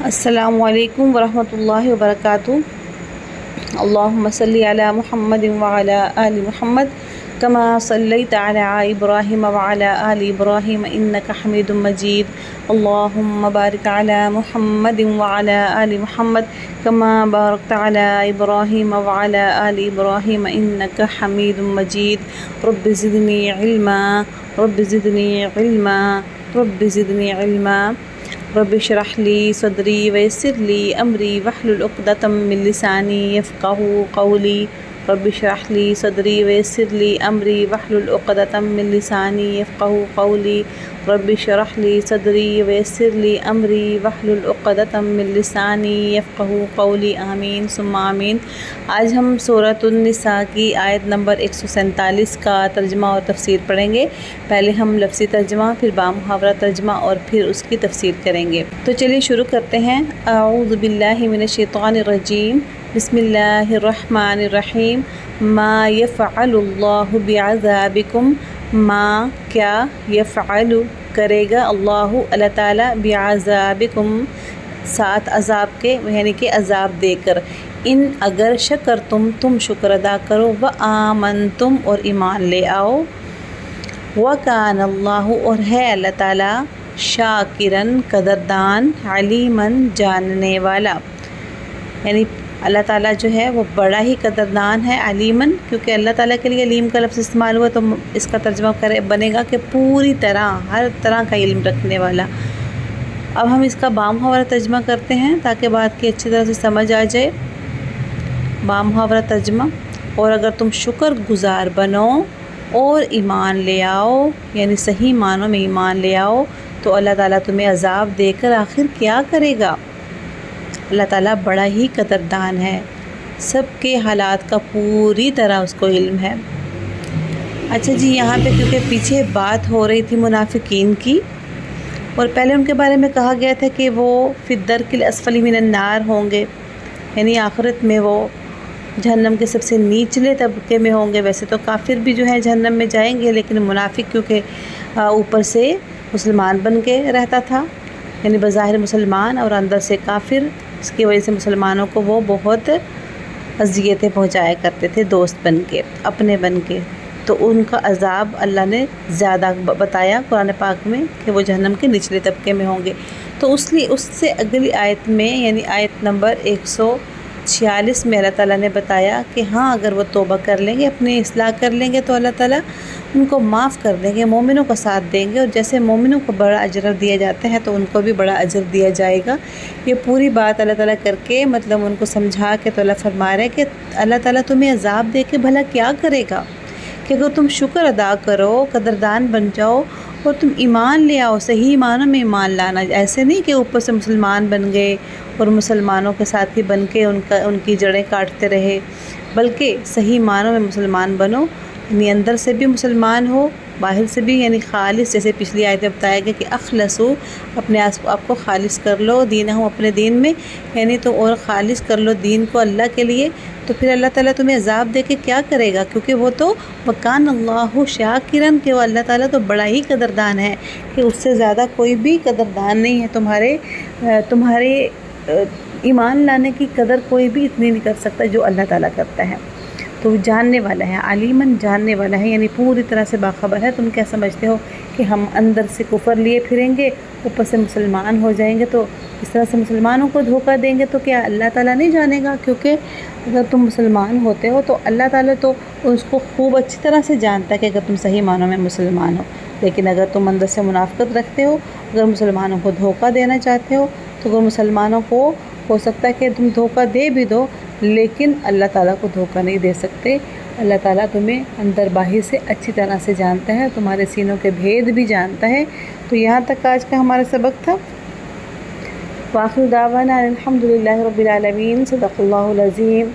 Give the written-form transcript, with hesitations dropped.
السلام علیکم ورحمۃ اللہ وبرکاتہ۔ اللہم صلی علی محمد وعلی آل محمد کما صلیت علی ابراہیم وعلی آل ابراہیم انک حمید مجید۔ اللہم بارک علی محمد وعلی آل محمد کما بارکت علی ابراہیم وعلی آل ابراہیم انک حمید مجید۔ رب زدنی علما رب زدنی علما رب زدنی علما۔ رب اشرح لی صدری ویسر لی امری واحلل عقدۃ من لسانی یفقہوا قولی۔ رب اشرح لی صدری ویسر لی امری واحلل عقدۃ من لسانی یفقہوا قولی۔ رب اشرح لی صدری ویسر لی امری واحلل عقدۃ من لسانی یفقہوا قولی۔ آمین ثم آمین۔ آج ہم سورۃ النساء کی آیت نمبر 147 کا ترجمہ اور تفسیر پڑھیں گے۔ پہلے ہم لفظی ترجمہ، پھر بامحاورہ ترجمہ اور پھر اس کی تفسیر کریں گے۔ تو چلیے شروع کرتے ہیں۔ اعوذ باللہ من الشیطان الرجیم، بسم اللہ الرحمن الرحیم۔ ما یفعل اللہ بعذابکم، ما کیا، یفعل کرے گا، اللہ تعالیٰ، بعذابکم ساتھ عذاب کے، یعنی کہ عذاب دے کر، ان اگر شکرتم تم شکر ادا کرو، وآمنتم اور ایمان لے آؤ، وکان اللہ اور ہے اللہ تعالیٰ، شاکرن قدردان، علیمن جاننے والا، یعنی اللہ تعالیٰ جو ہے وہ بڑا ہی قدردان ہے۔ علیمن کیونکہ اللہ تعالیٰ کے لیے علیم کا لفظ استعمال ہوا تو اس کا ترجمہ بنے گا کہ پوری طرح، ہر طرح کا علم رکھنے والا۔ اب ہم اس کا بامحاورہ ترجمہ کرتے ہیں تاکہ بات کی اچھی طرح سے سمجھ آ جائے۔ بامحاورہ ترجمہ: اور اگر تم شکر گزار بنو اور ایمان لے آؤ، یعنی صحیح معنوں میں ایمان لے آؤ، تو اللہ تعالیٰ تمہیں عذاب دے کر آخر کیا کرے گا؟ اللہ تعالیٰ بڑا ہی قدردان ہے، سب کے حالات کا پوری طرح اس کو علم ہے۔ اچھا جی، یہاں پہ کیونکہ پیچھے بات ہو رہی تھی منافقین کی، اور پہلے ان کے بارے میں کہا گیا تھا کہ وہ فی الدرک الاسفل من النار ہوں گے، یعنی آخرت میں وہ جہنم کے سب سے نچلے طبقے میں ہوں گے۔ ویسے تو کافر بھی جو ہیں جہنم میں جائیں گے، لیکن منافق کیونکہ اوپر سے مسلمان بن کے رہتا تھا، یعنی بظاہر مسلمان اور اندر سے کافر، اس کی وجہ سے مسلمانوں کو وہ بہت اذیتیں پہنچایا کرتے تھے، دوست بن کے، اپنے بن کے۔ تو ان کا عذاب اللہ نے زیادہ بتایا قرآن پاک میں کہ وہ جہنم کے نچلے طبقے میں ہوں گے۔ تو اس سے اگلی آیت میں، یعنی آیت نمبر 146 میں اللہ تعالیٰ نے بتایا کہ ہاں اگر وہ توبہ کر لیں گے، اپنی اصلاح کر لیں گے تو اللہ تعالیٰ ان کو معاف کر دیں گے، مومنوں کا ساتھ دیں گے، اور جیسے مومنوں کو بڑا اجر دیا جاتا ہے تو ان کو بھی بڑا اجر دیا جائے گا۔ یہ پوری بات اللہ تعالیٰ کر کے مطلب ان کو سمجھا کے تو اللہ فرما رہے کہ اللہ تعالیٰ تمہیں عذاب دے کے بھلا کیا کرے گا، کہ اگر تم شکر ادا کرو، قدردان بن جاؤ اور تم ایمان لے آؤ، صحیح معنوں میں ایمان لانا، ایسے نہیں کہ اوپر سے مسلمان بن گئے اور مسلمانوں کے ساتھ ہی بن کے ان کی جڑیں کاٹتے رہے، بلکہ صحیح معنوں میں مسلمان بنو، یعنی اندر سے بھی مسلمان ہو، باہر سے بھی، یعنی خالص، جیسے پچھلی آیت میں بتایا گیا کہ اخلصو، اپنے آپ کو خالص کر لو، دینہم، اپنے دین میں، یعنی تو اور خالص کر لو دین کو اللہ کے لیے، تو پھر اللہ تعالیٰ تمہیں عذاب دے کے کیا کرے گا؟ کیونکہ وہ تو وکان اللہ شاکرن، کہ وہ اللہ تعالیٰ تو بڑا ہی قدردان ہے، کہ اس سے زیادہ کوئی بھی قدردان نہیں ہے۔ تمہارے ایمان لانے کی قدر کوئی بھی اتنی نہیں کر سکتا جو اللہ تعالیٰ کرتا ہے۔ تو وہ جاننے والا ہے، علیمن جاننے والا ہے، یعنی پوری طرح سے باخبر ہے۔ تم کیا سمجھتے ہو کہ ہم اندر سے کفر لیے پھریں گے، اوپر سے مسلمان ہو جائیں گے، تو اس طرح سے مسلمانوں کو دھوکہ دیں گے تو کیا اللہ تعالیٰ نہیں جانے گا؟ کیونکہ اگر تم مسلمان ہوتے ہو تو اللہ تعالیٰ تو اس کو خوب اچھی طرح سے جانتا ہے کہ اگر تم صحیح معنوں میں مسلمان ہو، لیکن اگر تم اندر سے منافقت رکھتے ہو، اگر مسلمانوں کو دھوکہ دینا چاہتے ہو، تو اگر مسلمانوں کو ہو سکتا ہے کہ تم دھوکہ دے بھی دو، لیکن اللہ تعالیٰ کو دھوکہ نہیں دے سکتے۔ اللہ تعالیٰ تمہیں اندر باہر سے اچھی طرح سے جانتا ہے، تمہارے سینوں کے بھید بھی جانتا ہے۔ تو یہاں تک آج کا ہمارا سبق تھا۔ وآخر دعوانا الحمد للہ رب العالمین، صدق اللہ العظیم۔